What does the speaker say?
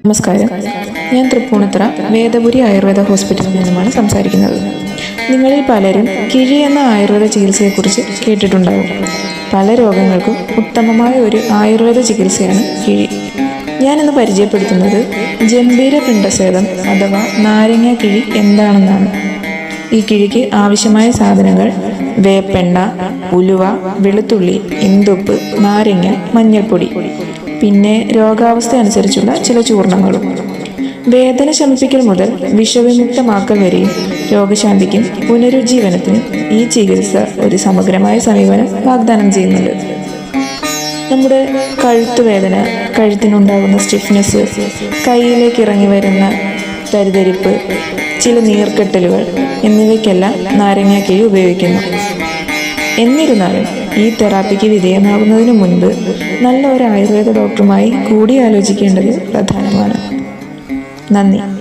നമസ്കാരം. ഞാൻ തൃപ്പൂണിത്തുറ വേദപുരി ആയുർവേദ ഹോസ്പിറ്റലിൽ നിന്നുമാണ് സംസാരിക്കുന്നത്. നിങ്ങളിൽ പലരും കിഴി എന്ന ആയുർവേദ ചികിത്സയെക്കുറിച്ച് കേട്ടിട്ടുണ്ടാകും. പല രോഗങ്ങൾക്കും ഉത്തമമായ ഒരു ആയുർവേദ ചികിത്സയാണ് കിഴി. ഞാനിന്ന് പരിചയപ്പെടുത്തുന്നത് ജംഭീര പിണ്ടസേദം അഥവാ നാരങ്ങ കിഴി എന്താണെന്നാണ്. ഈ കിഴിക്ക് ആവശ്യമായ സാധനങ്ങൾ വേപ്പെണ്ണ, ഉലുവ, വെളുത്തുള്ളി, ഇന്ദുപ്പ്, നാരങ്ങ, മഞ്ഞൾപ്പൊടി, പിന്നെ രോഗാവസ്ഥ അനുസരിച്ചുള്ള ചില ചൂർണങ്ങളും. വേദന ശമിപ്പിക്കൽ മുതൽ വിഷവിമുക്തമാക്കൽ വരെയും രോഗശാന്തിക്കും പുനരുജ്ജീവനത്തിനും ഈ ചികിത്സ ഒരു സമഗ്രമായ സമീപനം വാഗ്ദാനം ചെയ്യുന്നുണ്ട്. നമ്മുടെ കഴുത്തുവേദന, കഴുത്തിനുണ്ടാകുന്ന സ്റ്റിഫ്നെസ്, കൈയിലേക്ക് ഇറങ്ങി വരുന്ന തരിതരിപ്പ്, ചില നീർക്കെട്ടലുകൾ എന്നിവയ്ക്കെല്ലാം നാരങ്ങാക്കിഴി ഉപയോഗിക്കുന്നു. എന്നിരുന്നാലും ഈ തെറാപ്പിക്ക് വിധേയമാകുന്നതിന് മുൻപ് നല്ല ഒരു ആയുർവേദ ഡോക്ടറുമായി കൂടിയാലോചിക്കേണ്ടത് പ്രധാനമാണ്. നന്ദി.